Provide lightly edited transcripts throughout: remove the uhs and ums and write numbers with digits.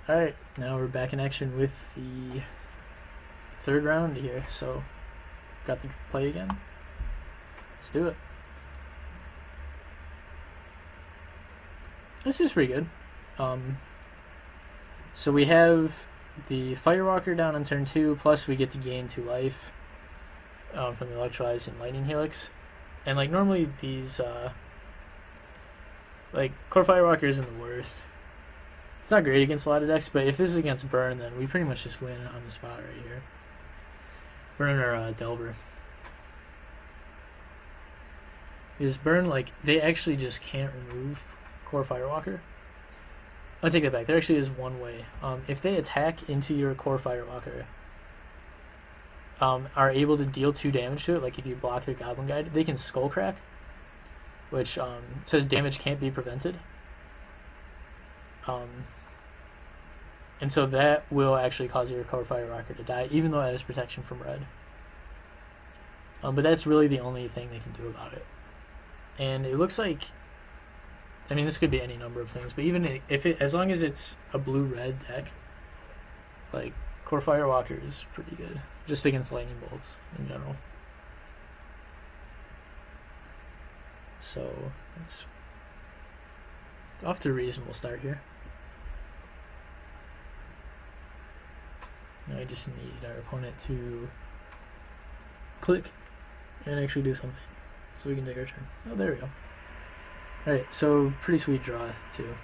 Alright, now we're back in action with the third round here, so got to play again. Let's do it. This is pretty good. So we have the Firewalker down on turn 2, plus we get to gain 2 life from the Electrolyze and Lightning Helix. And like normally these, like Core Firewalker isn't the worst. It's not great against a lot of decks, but if this is against Burn, then we pretty much just win on the spot right here. Burn or Delver. Because Burn, like, they actually just can't remove Core Firewalker. I'll take that back. There actually is one way. If they attack into your Core Firewalker, are able to deal 2 damage to it, like if you block their Goblin Guide, they can Skullcrack, which says damage can't be prevented. And so that will actually cause your Core Firewalker to die, even though it has protection from red. But that's really the only thing they can do about it. And it looks like, I mean, this could be any number of things, but even if it, as long as it's a blue-red deck, like Core Firewalker is pretty good, just against Lightning Bolts in general. So it's off to a reasonable start here. Now I just need our opponent to click and actually do something so we can take our turn. Oh, there we go. Alright, so pretty sweet draw too.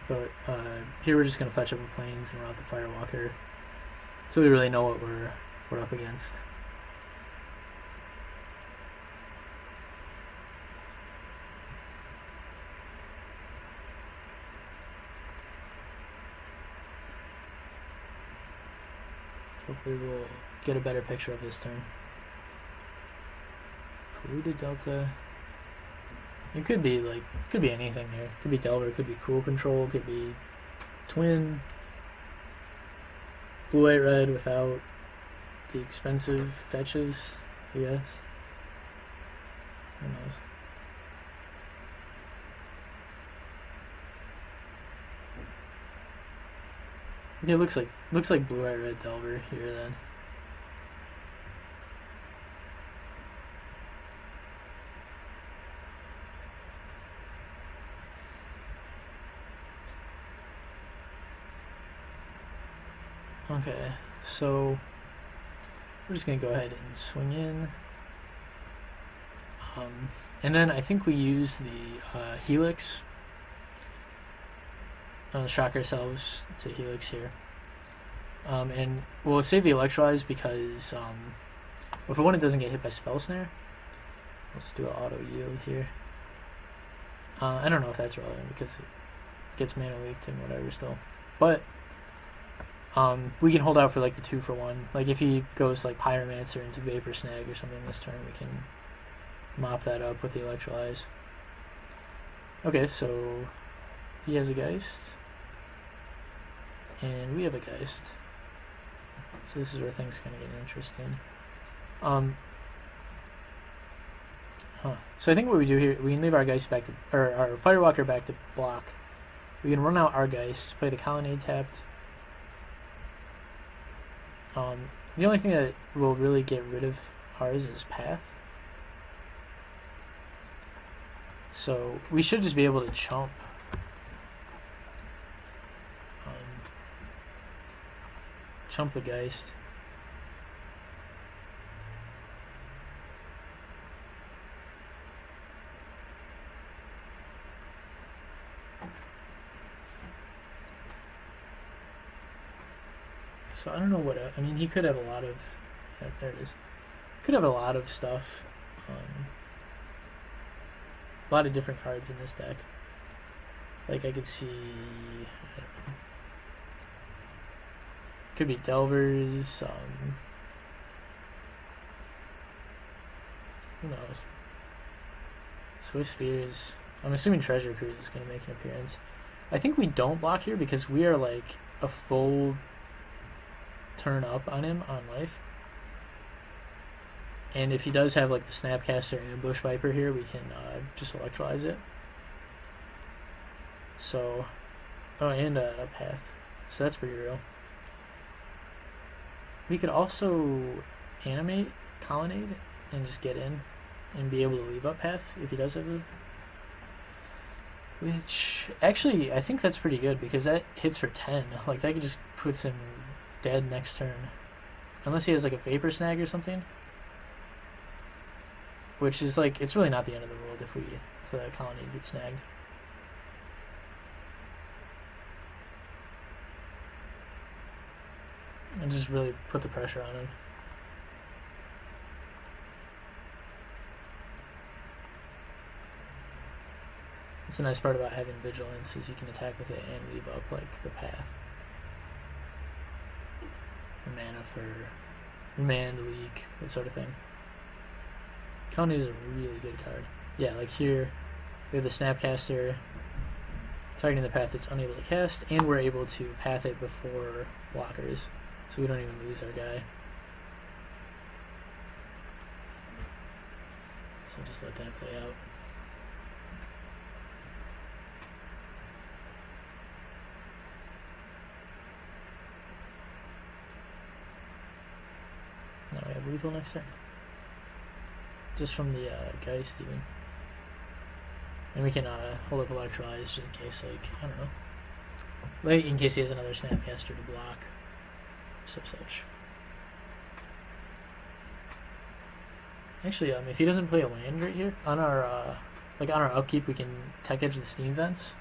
But here we're just going to fetch up the planes and route the Firewalker so we really know what we're up against. Hopefully we'll get a better picture of this turn. Polluted Delta. It could be anything here. Could be Delver, could be Cool Control, could be Twin. Blue, white, red without the expensive fetches, I guess. Who knows? It looks like blue, white, red Delver here then. Okay, so we're just gonna go ahead and swing in, and then I think we use the Helix. Shock ourselves to Helix here, and we'll save the Electrolyze because if opponent doesn't get hit by Spell Snare, let's do an auto yield here. I don't know if that's relevant because it gets mana leaked and whatever still, but we can hold out for like the 2-for-1. Like if he goes like Pyromancer into Vapor Snag or something this turn, we can mop that up with the Electrolyze. Okay, so he has a Geist. And we have a Geist. So this is where things kind of get interesting. So I think what we do here, we can leave our Geist back to, or our Firewalker back to block. We can run out our Geist, play the Colonnade tapped. The only thing that will really get rid of ours is Path. So we should just be able to chump. Chump the Geist. So I don't know what, I mean, he could have a lot of, there it is. Could have a lot of stuff. A lot of different cards in this deck. Like I could see, I don't know. Could be Delvers, who knows. Swift Spears. I'm assuming Treasure Cruise is going to make an appearance. I think we don't block here because we are like a full turn up on him on life. And if he does have like the Snapcaster and Bush Viper here, we can just Electrolyze it. So, oh, and a Path. So that's pretty real. We could also animate Colonnade and just get in and be able to leave up path if he does have a... Which, actually, I think that's pretty good because that hits for 10. Like, that just puts him dead next turn. Unless he has, like, a Vapor Snag or something. Which is, like, it's really not the end of the world if the Colonnade gets snagged. And just really put the pressure on him. It's a nice part about having Vigilance is you can attack with it and leave up like the path. Mana for Remand, Leak, that sort of thing. Colonnade is a really good card. Yeah, like here we have the Snapcaster targeting the path it's unable to cast, and we're able to path it before blockers, so we don't even lose our guy. So just let that play out. Now we have lethal next turn. Just from the Geist even. And we can hold up Electrolyze just in case, like, I don't know. Like, in case he has another Snapcaster to block. Such. Actually, if he doesn't play a land right here, on our upkeep we can Tech Edge the Steam Vents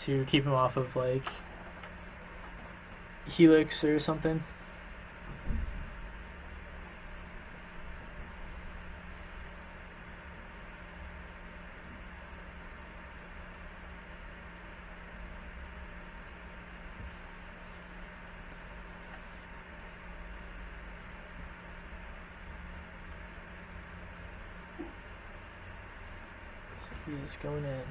to keep him off of, like, Helix or something. He's going in.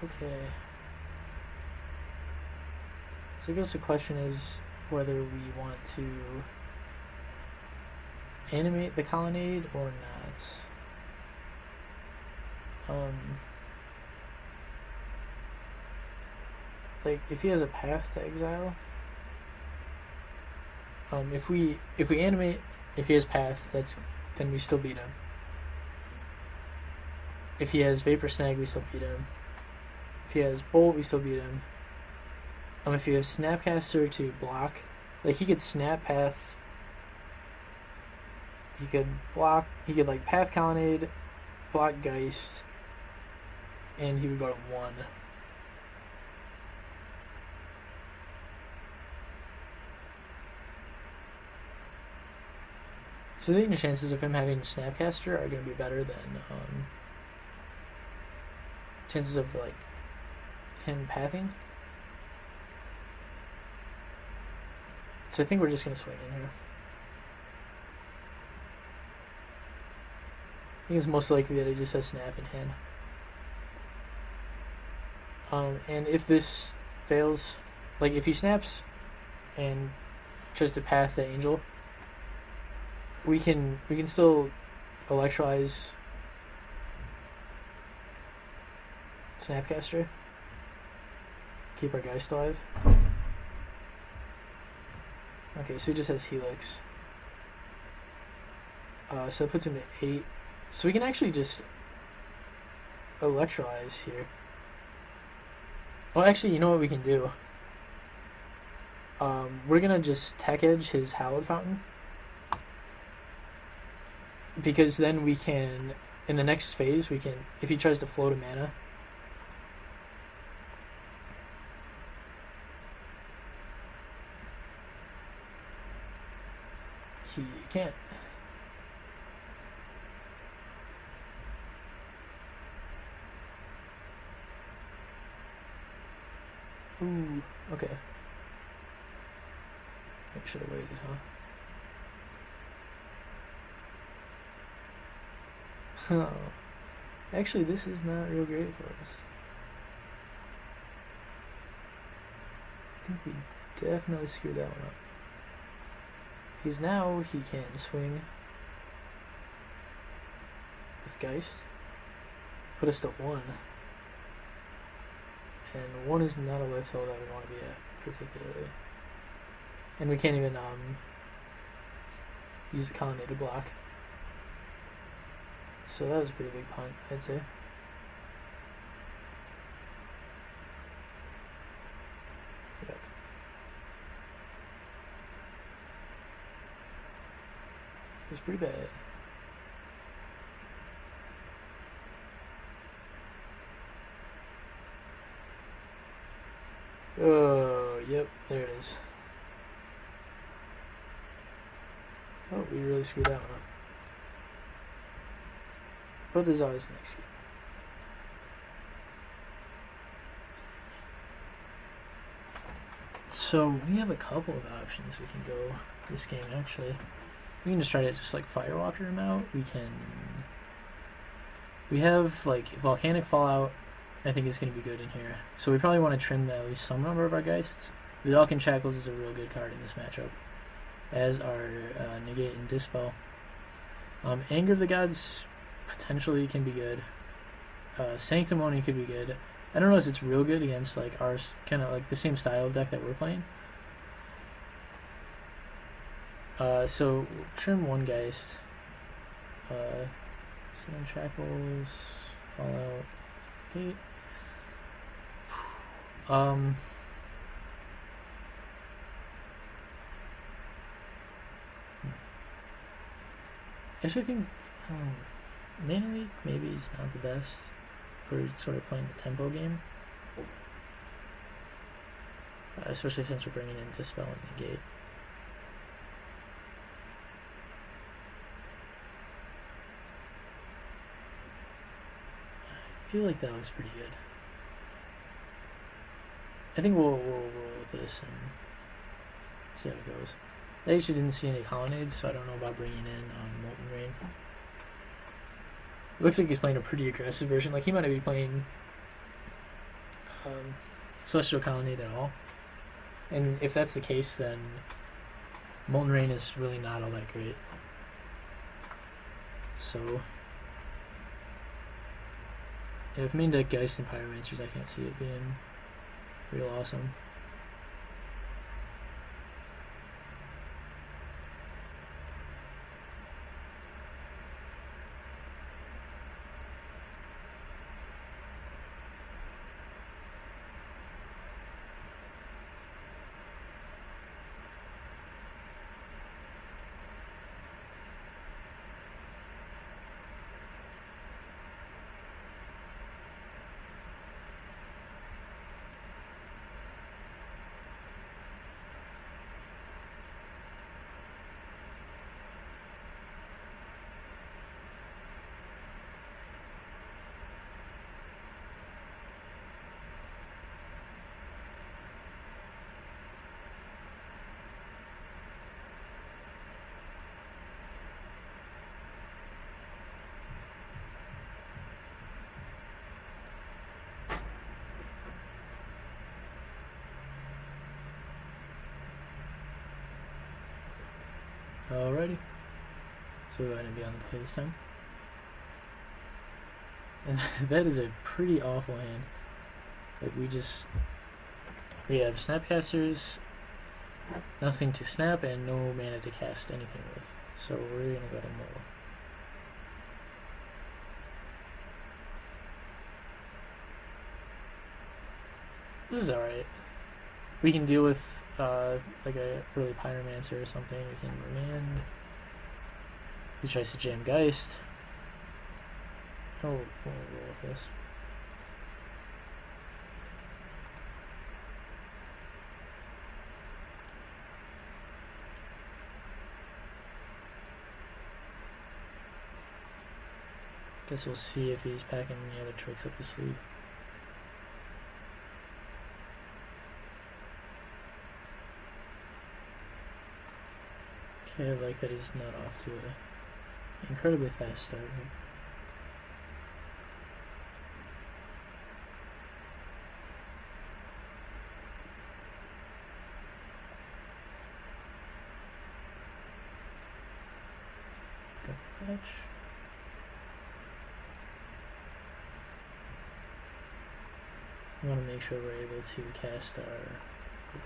Okay. So I guess the question is whether we want to animate the Colonnade or not. Like, if he has a path to exile, if we animate, if he has path, then we still beat him. If he has Vapor Snag, we still beat him. If he has Bolt, we still beat him. If he has Snapcaster to block, like, he could Snap Path. He could block. He could, like, Path Colonnade, block Geist, and he would go to 1. So I think the chances of him having Snapcaster are going to be better than chances of, like, him pathing. So I think we're just going to swing in here. I think it's most likely that he just has Snap in hand. And if this fails, like, if he snaps and tries to path the Angel, we can still Electrolyze Snapcaster, keep our Geist alive. Okay, so he just has Helix. So that puts him to 8. So we can actually just Electrolyze here. Oh, actually, you know what we can do? We're gonna just Tech Edge his Hallowed Fountain. Because then we can, in the next phase, we can, if he tries to float a mana, He can't. Ooh, okay. I should have waited, huh? Oh. Actually, this is not real great for us. I think we definitely screwed that one up. Because now he can swing with Geist. Put us to 1. And 1 is not a life total that we want to be at, particularly. And we can't even use the colonnade to block. So that was a pretty big punt, I'd say. Yuck. It was pretty bad. Oh, yep, there it is. Oh, we really screwed that one up. But there's always next game. So we have a couple of options we can go this game actually. We can just try to just like Firewalker him out. We have like Volcanic Fallout, I think is going to be good in here. So we probably want to trim at least some number of our Geists. Vidalcan Shackles is a real good card in this matchup, as are Negate and Dispel. Anger of the Gods potentially can be good. Sanctimony could be good. I don't know if it's real good against like our kind of like the same style of deck that we're playing. So we'll trim 1 Geist. Seven Shackles, Fallout, Gate. I actually think Mana Leak maybe is not the best for sort of playing the tempo game. Especially since we're bringing in Dispel and Negate. I feel like that looks pretty good. I think we'll roll with this and see how it goes. I actually didn't see any colonnades, so I don't know about bringing in Molten Rain. It looks like he's playing a pretty aggressive version. Like he might not be playing Celestial Colonnade at all. And if that's the case, then Molten Rain is really not all that great. So yeah, with main deck Geist and Pyromancers, I can't see it being real awesome. Alrighty. So we're going to be on the play this time. And that is a pretty awful hand. Like we have Snapcasters, nothing to snap, and no mana to cast anything with. So we're going to go to Mole. This is alright. We can deal with like a early Pyromancer or something. We can remand. He tries to jam Geist. Oh, we'll roll with this. Guess we'll see if he's packing any other tricks up his sleeve. Okay, I like that he's not off to an incredibly fast start here. Go fetch. We want to make sure we're able to cast our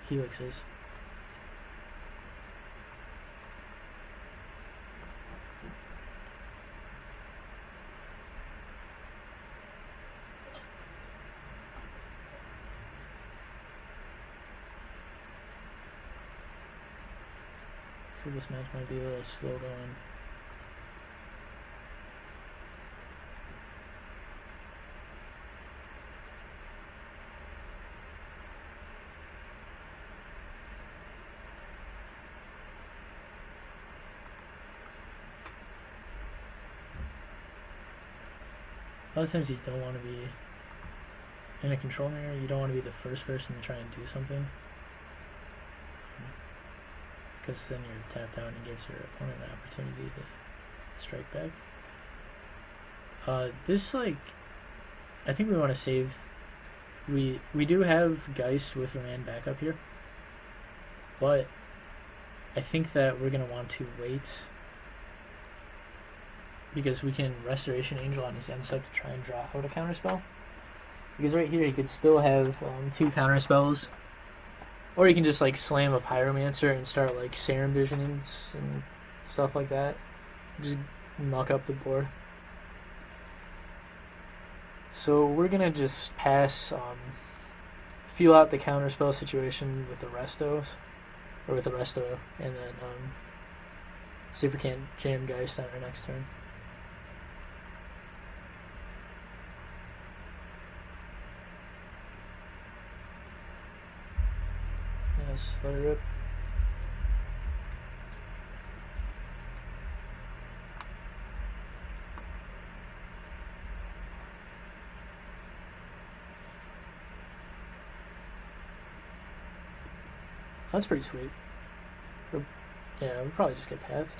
helixes. So this match might be a little slow going. A lot of times you don't want to be in a control area, you don't want to be the first person to try and do something. Because then you're tapped out and it gives your opponent an opportunity to strike back. This, like, I think we want to save. We do have Geist with Remand backup here, but I think that we're going to want to wait because we can Restoration Angel on his end step to try and draw out a counterspell. Because right here he could still have 2 counterspells. Or you can just like slam a Pyromancer and start like Serum Visionings and stuff like that. Just muck up the board. So we're gonna just pass, feel out the counterspell situation with the Restos, or with the Resto, and then see if we can't jam Geist on our next turn. Let's just let her rip. That's pretty sweet. Yeah, we'll probably just get pathed.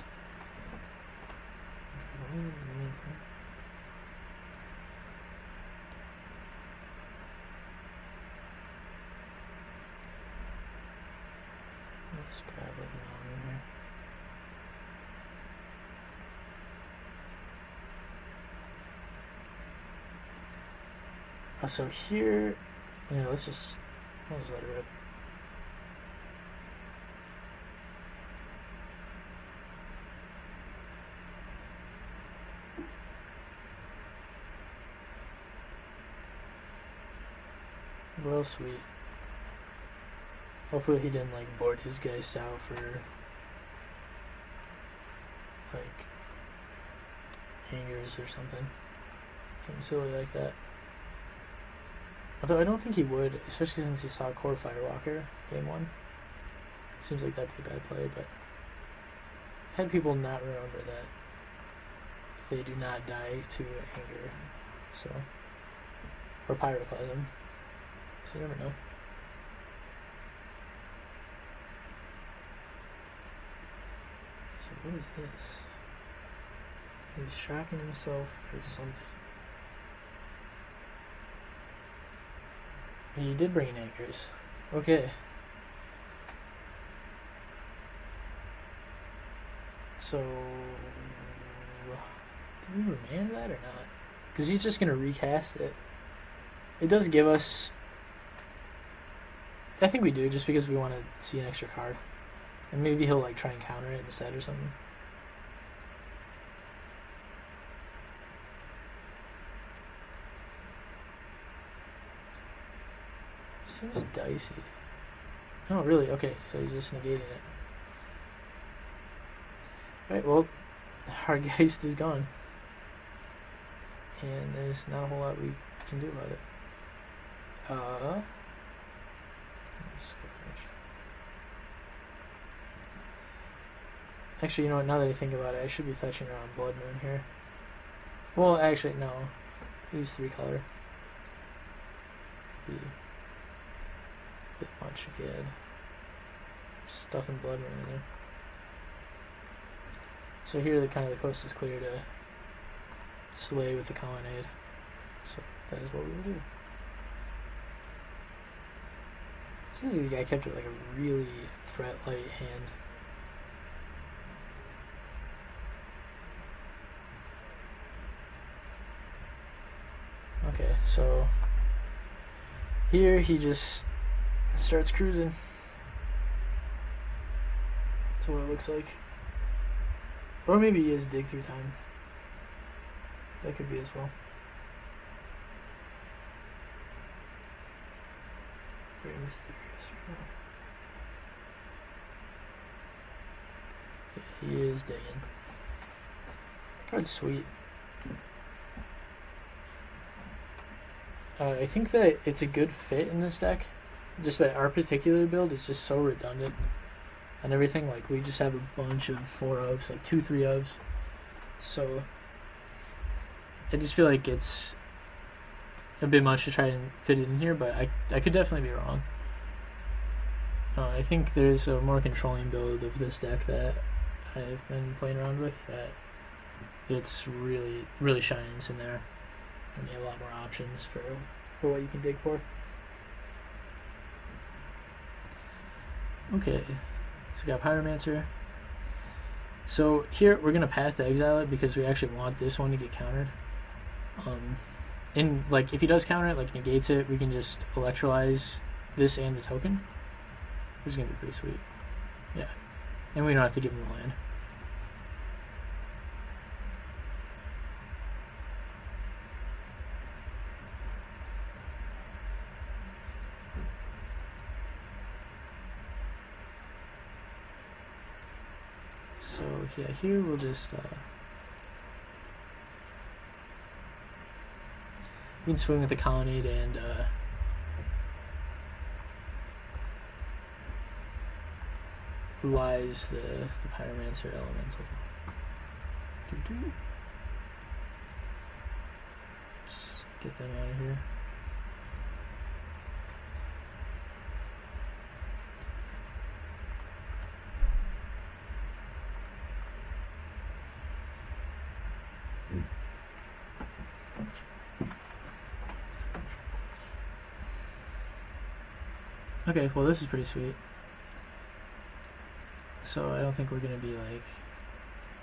Let's grab it now in here. So here, yeah, let's just let it rip. Well, sweet. Hopefully he didn't like board his Geist out for like hangers or something silly like that. Although I don't think he would, especially since he saw Core Firewalker game 1. Seems like that'd be a bad play, but had people not remember that they do not die to anger, so, or Pyroclasm. So you never know. So what is this? He's shocking himself for something. He did bring in anchors. Okay. So, do we remand that or not? Because he's just going to recast it. It does give us... I think we do, just because we want to see an extra card. And maybe he'll like try and counter it instead or something. Seems dicey. Oh, really? Okay, so he's just negating it. Alright, well, our Geist is gone. And there's not a whole lot we can do about it. Let's go finish. Actually, you know what, now that I think about it, I should be fetching around Blood Moon here. Well, actually, no. Use 3 color. Be a bit much if you had stuff and blood right in there. So here, the coast is clear to slay with the colonnade. So that is what we will do. Seems like the guy kept it like a really threat light hand. Okay, so here he just starts cruising. That's what it looks like. Or maybe he is dig through time. That could be as well. Very mysterious. Yeah, he is digging. Card's sweet. I think that it's a good fit in this deck. Just that our particular build is just so redundant and everything. Like, we just have a bunch of 4-ofs, like 2 3-ofs. So I just feel like it's a bit much to try and fit it in here, but I could definitely be wrong. I think there's a more controlling build of this deck that I've been playing around with that it's really shines in there, and you have a lot more options for what you can dig for. Okay, so we got Pyromancer. So here we're gonna pass to exile it because we actually want this one to get countered. And like if he does counter it, like negates it, we can just electrolyze this and the token, which is gonna be pretty sweet. Yeah, and we don't have to give him the land. So yeah, here we'll just we can swing with the colonnade and lies the Pyromancer elemental. Just get them out of here. Okay, well this is pretty sweet. So I don't think we're gonna be like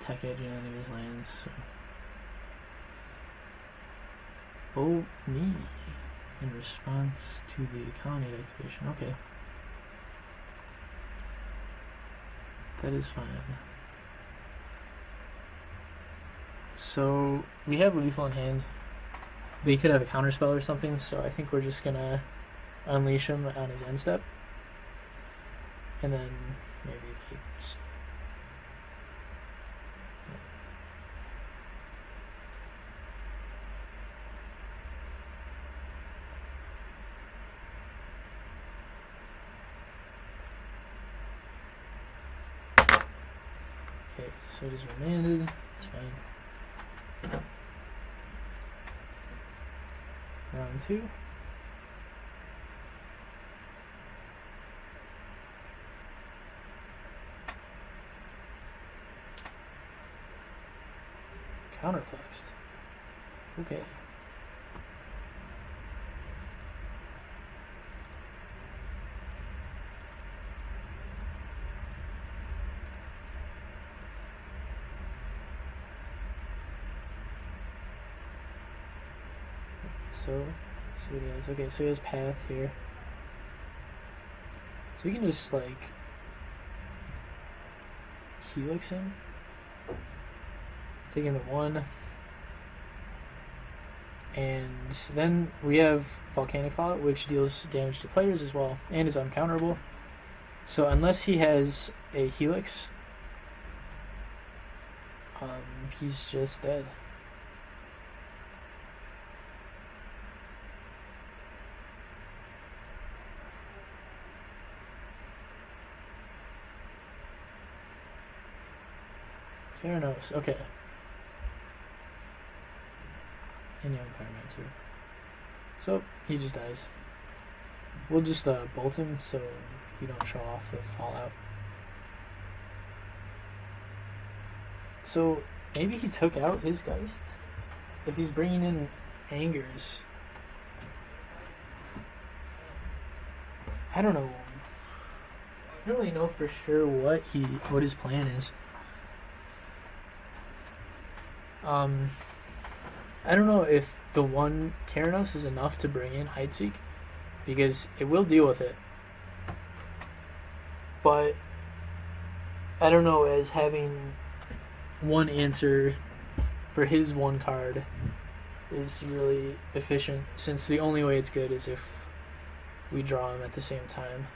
tech edging any of his lands. So. Oh me in response to the colonnade activation. Okay. That is fine. So we have lethal in hand. But he could have a counterspell or something, so I think we're just gonna unleash him on his end step. And then maybe like just okay, so it is remanded. It's fine. Round 2. Counterflexed. Okay. So, let's see what he has. Okay, so he has Path here. So we can just, like, Helix him. Take him to 1. And then we have Volcanic Fallout, which deals damage to players as well, and is uncounterable. So unless he has a Helix, he's just dead. Theranos, okay. and young pyromancer. So he just dies. We'll just bolt him so we don't show off the fallout. So maybe he took out his geists. If he's bringing in angers, I don't know. I don't really know for sure what his plan is. I don't know if the one Keranos is enough to bring in Heidseek, because it will deal with it. But I don't know, as having one answer for his one card is really efficient, since the only way it's good is if we draw him at the same time.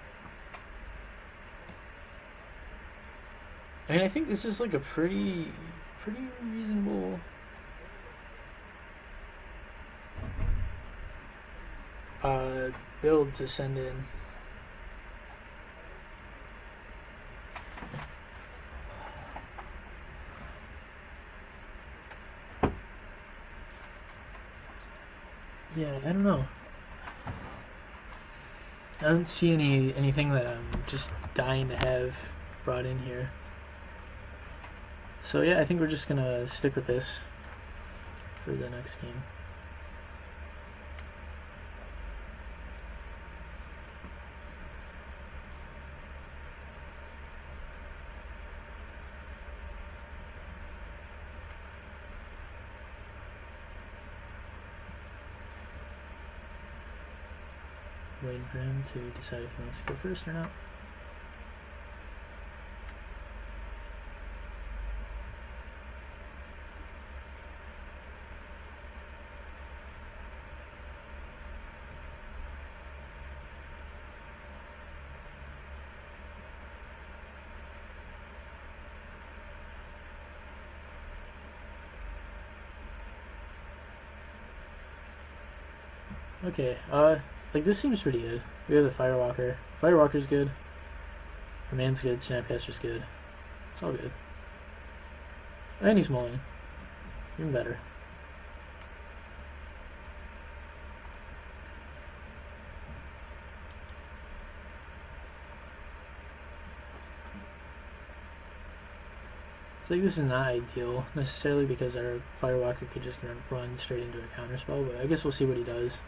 I mean, I think this is like a pretty reasonable build to send in. Yeah, I don't know. I don't see anything that I'm just dying to have brought in here. So yeah, I think we're just gonna stick with this for the next game. Waiting for him to decide if he wants to go first or not. Okay, like this seems pretty good. We have the Firewalker. Firewalker's good. Remain's good. Snapcaster's good. It's all good. And he's mulling. Even better. So like, this is not ideal necessarily, because our Firewalker could just run straight into a counterspell, but I guess we'll see what he does.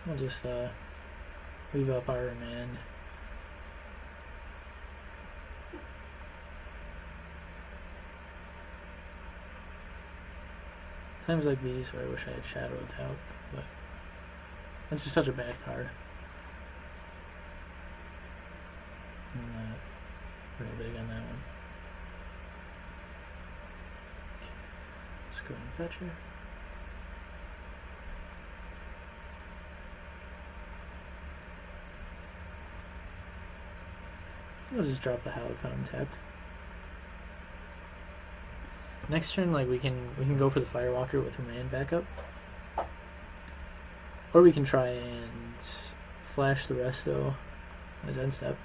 We'll just leave up our remand. Times like these where I wish I had Shadowed out, but that's just such a bad card. I'm not real big on that one. Just go and fetch her. We'll just drop the Halcon tapped. Next turn, like we can go for the Firewalker with Remand backup, or we can try and flash the Resto as end step.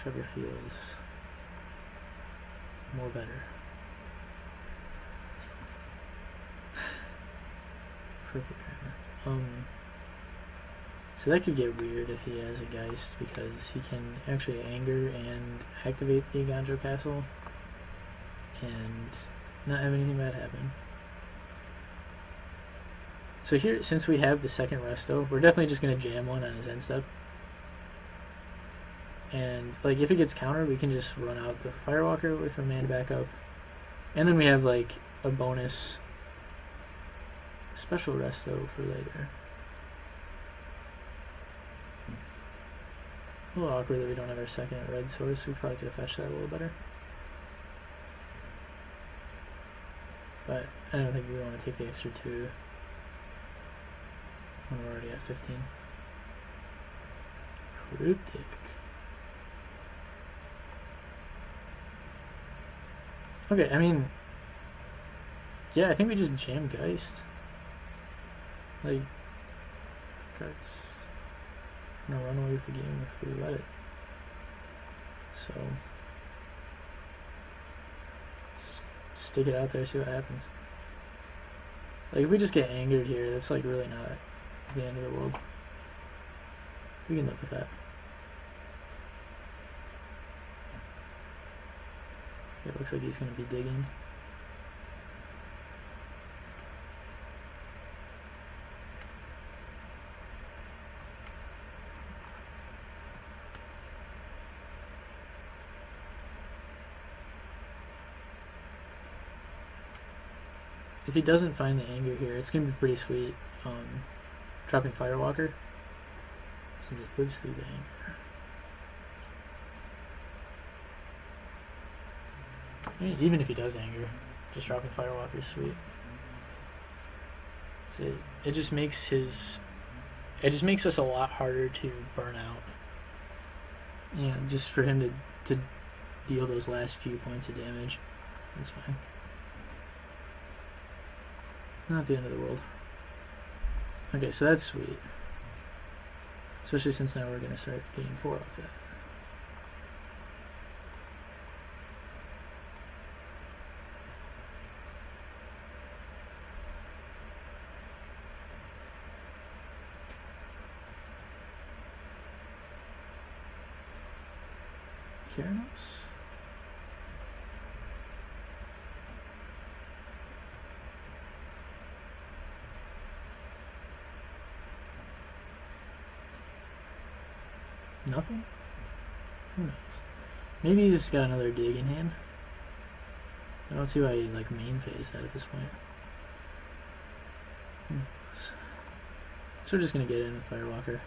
Trevor feels more better. Perfect. So that could get weird if he has a Geist, because he can actually anger and activate the Aganjo Castle and not have anything bad happen. So here, since we have the second Resto, we're definitely just going to jam one on his end step. And like if it gets countered, we can just run out the Firewalker with Remand backup. And then we have like a bonus special Resto for later. A little awkward that we don't have our second red source. We probably could have fetched that a little better. But I don't think we want to take the extra 2 when we're already at 15. Cryptic. Okay, I mean, Yeah, I think we just jam Geist. Like, Geist. I'm gonna run away with the game if we let it. So, stick it out there, see what happens. Like, if we just get angered here, that's like really not the end of the world. We can live with that. It looks like he's gonna be digging. If he doesn't find the anger here, it's going to be pretty sweet. Dropping Firewalker, since it lives through the anger. I mean, even if he does anger, just dropping Firewalker is sweet. So it just makes us a lot harder to burn out. Yeah, just for him to deal those last few points of damage. That's fine. Not the end of the world. Okay, so that's sweet. Especially since now we're going to start getting 4 off that. Keranos? Nothing? Who knows? Maybe he's got another dig in hand. I don't see why he like main phase that at this point. So we're just gonna get in with Firewalker.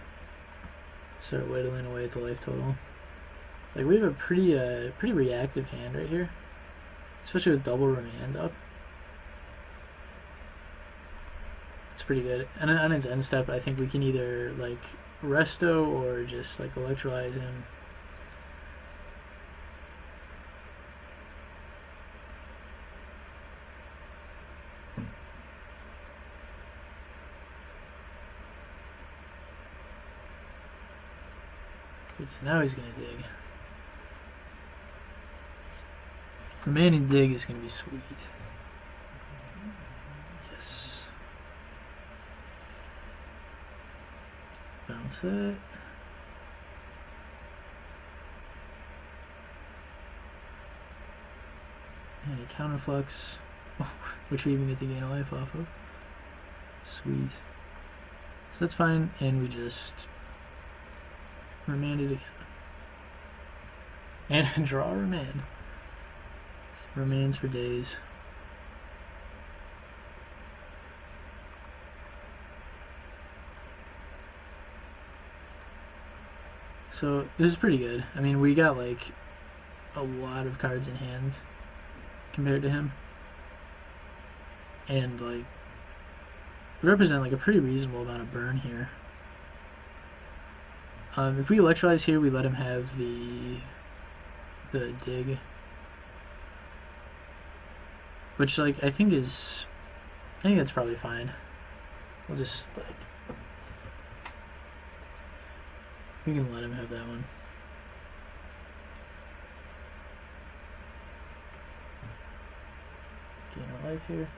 Start whittling away at the life total. Like we have a pretty reactive hand right here. Especially with double remand up. It's pretty good. And on its end step I think we can either like resto or just like electrolyze him. Okay, so now he's gonna dig. Remaining dig is gonna be sweet. Yes. Bounce that. And a counterflux, which we even get to gain a life off of. Sweet. So that's fine, and we just remand it again. And draw a remand. Remains for days. So this is pretty good. I mean, we got like a lot of cards in hand compared to him, and like we represent like a pretty reasonable amount of burn here. If we electrolyze here, we let him have the dig, which like I think that's probably fine. We'll just like we can let him have that one. Gain a life here.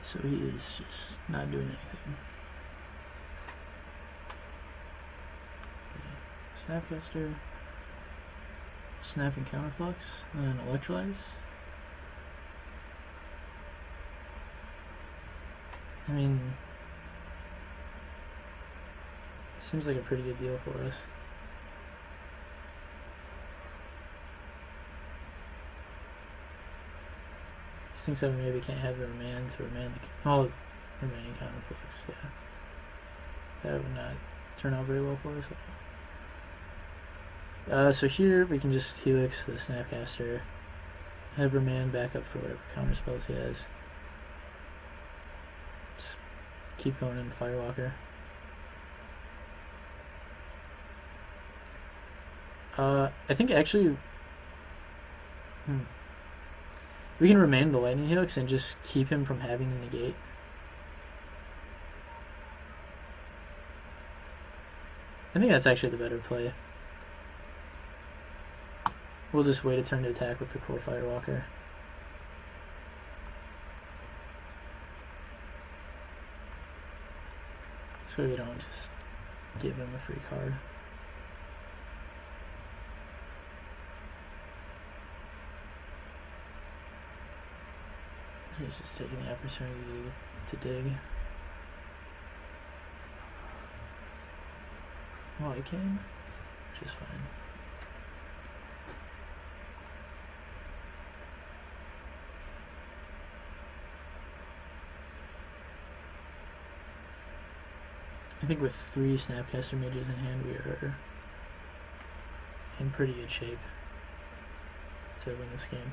So he is just not doing anything. Snapcaster, snapping counterflux, and then electrolyze. I mean, Seems like a pretty good deal for us. Distinct 7 maybe can't have the remand to remand the... Oh, remaining conflicts, yeah. That would not turn out very well for us. So here we can just helix the Snapcaster, have remand back up for whatever counter spells he has. Just keep going in Firewalker. I think actually... we can remain the Lightning Helix and just keep him from having the negate. I think that's actually the better play. We'll just wait a turn to attack with the core Firewalker. So we don't just give him a free card. He's just taking the opportunity to dig. Oh, I can, which is fine. I think with 3 Snapcaster Mages in hand, we are in pretty good shape to win this game.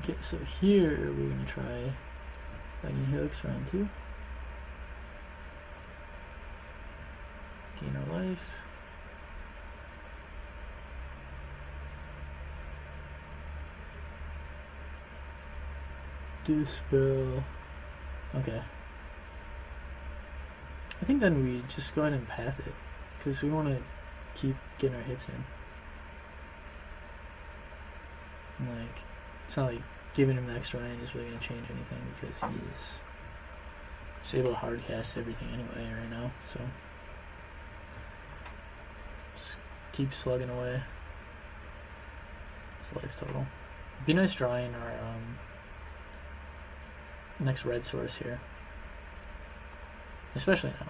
Okay, so here we're going to try Lightning Helix round 2. Gain our life. Dispel. Okay. I think then we just go ahead and path it, because we want to keep getting our hits in. And like, it's not like giving him the extra land is really going to change anything, because he's just able to hard cast everything anyway right now, so just keep slugging away. It's life total. It'd be nice drawing our next red source here, especially now.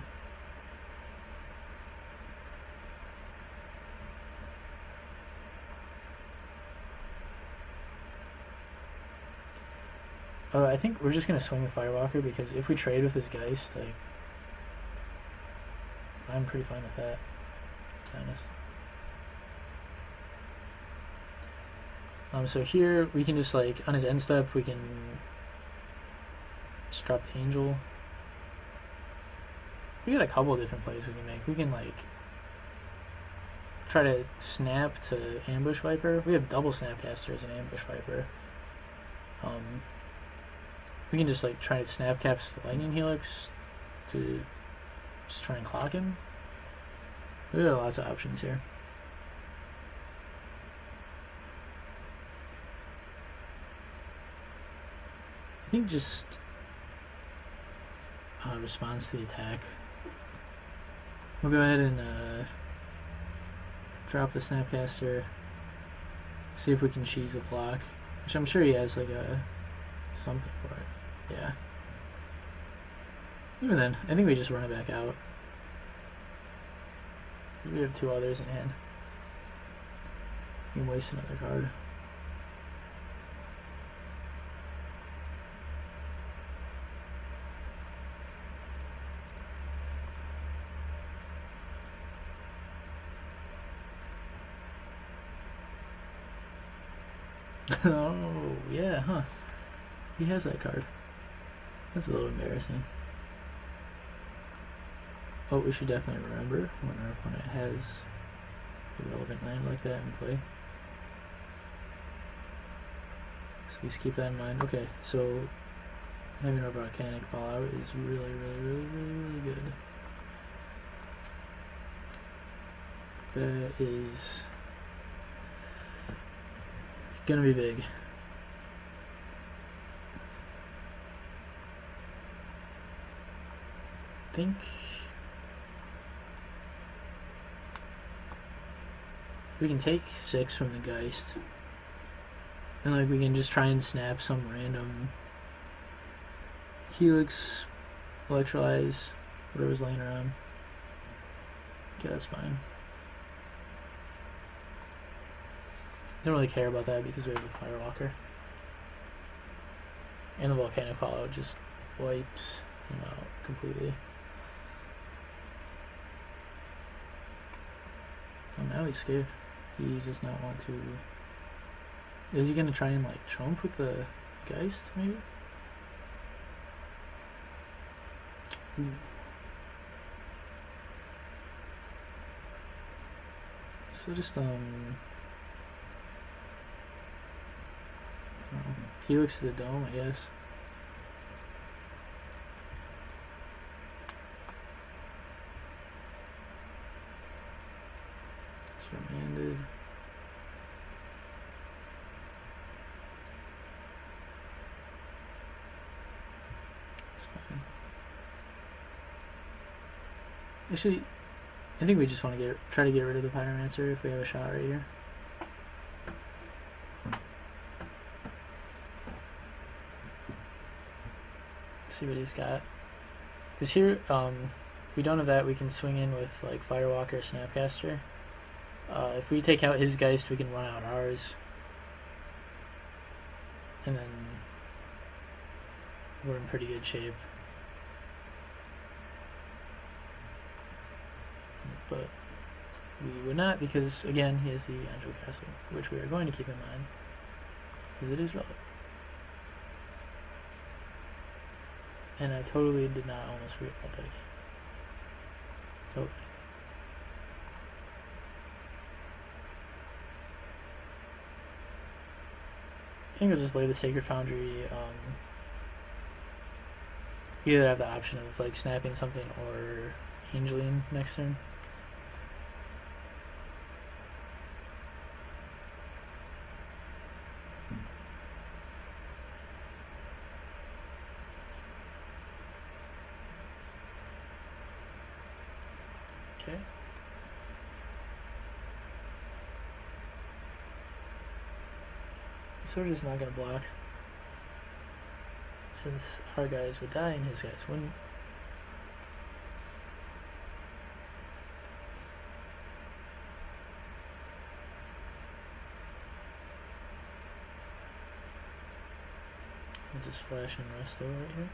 I think we're just gonna swing the Firewalker, because if we trade with this Geist, like, I'm pretty fine with that, to be honest. So here we can just, like, on his end step, we can just drop the Angel. We got a couple of different plays we can make. We can, like, try to snap to Ambush Viper. We have double Snapcasters and Ambush Viper. We can just, like, try to Snapcaps the Lightning Helix to just try and clock him. We got lots of options here. I think just response to the attack. We'll go ahead and drop the Snapcaster, see if we can cheese the block, which I'm sure he has, like, a something for it. Yeah. Even then, I think we just run it back out. We have 2 others in hand. We can waste another card. Oh, yeah, huh. He has that card. That's a little embarrassing. But we should definitely remember when our opponent has a relevant land like that in play. Please keep that in mind. Okay, so having a volcanic fallout is really good. That is gonna be big. I think we can take 6 from the Geist, and like we can just try and snap some random Helix, Electrolyze, whatever's laying around. Okay, that's fine. Don't really care about that because we have the Firewalker. And the Volcanic Fallout just wipes him out completely. Oh, now he's scared. He does not want to... Is he gonna try and like trump with the Geist, maybe? Ooh. So just Helix to the dome, I guess. It's remanded. It's fine. Actually, I think we just want to try to get rid of the Pyromancer if we have a shot right here. See what he's got. Because here, if we don't have that, we can swing in with like Firewalker, Snapcaster. If we take out his Geist, we can run out ours, and then we're in pretty good shape. But we would not, because again, he has the Angel Castle, which we are going to keep in mind, because it is relevant. And I totally did not almost forget about that again. Totally. I think I'll just lay the Sacred Foundry. You either have the option of like snapping something or angeling next turn. Okay. So we're just not going to block, since our guys would die and his guys wouldn't. I'll just flash and resto right here.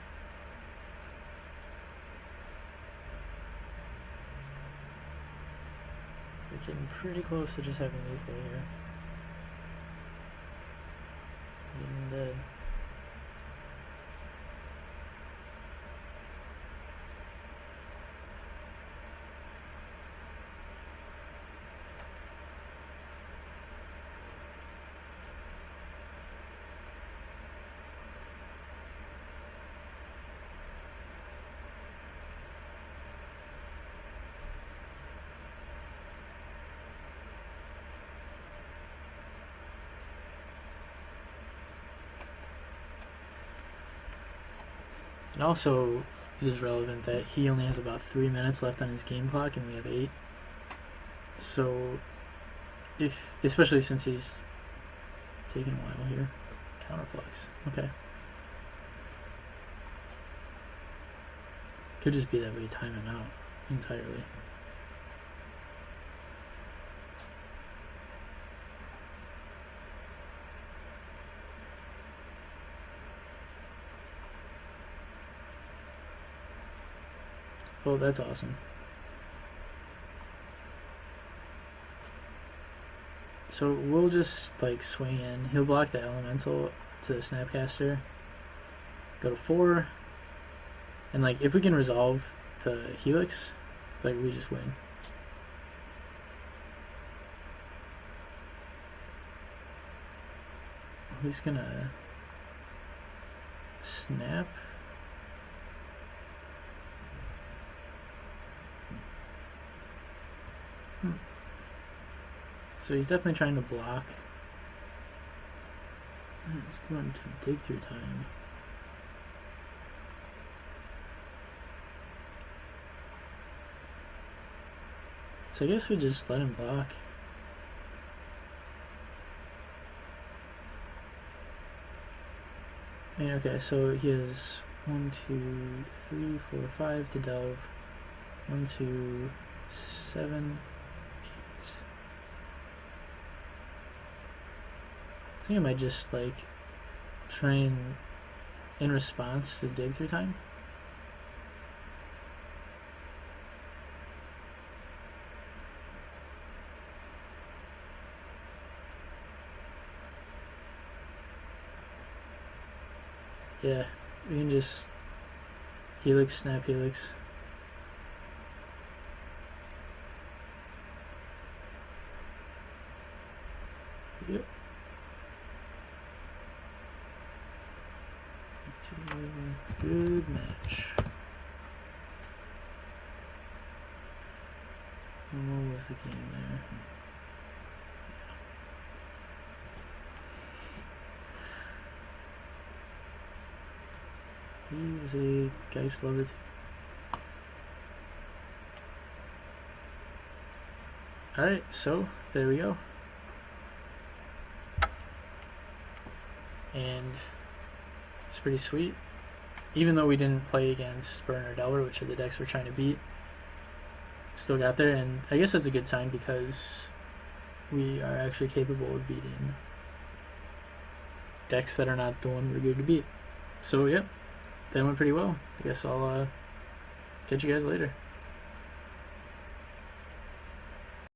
We're getting pretty close to just having lethal here. Getting dead. And also, it is relevant that he only has about 3 minutes left on his game clock and we have 8. So, especially since he's taking a while here. Counterflux. Okay. Could just be that we time him out entirely. Well, that's awesome. So we'll just like swing in. He'll block the elemental to the Snapcaster. Go to 4. And like if we can resolve the Helix, like we just win. He's gonna snap. So he's definitely trying to block. He's going to dig through time. So I guess we just let him block. And okay, so he has 1, 2, 3, 4, 5 to delve. 1, 2, 7, 8. I think I might just like try and in response to dig through time. Yeah, we can just helix, snap helix. Yep. Good match. What was the game there? He is a Geist lover too. Alright, so there we go. And it's pretty sweet. Even though we didn't play against Burn or Delver, which are the decks we're trying to beat, still got there, and I guess that's a good sign because we are actually capable of beating decks that are not the one we're good to beat. So yeah, that went pretty well. I guess I'll catch you guys later.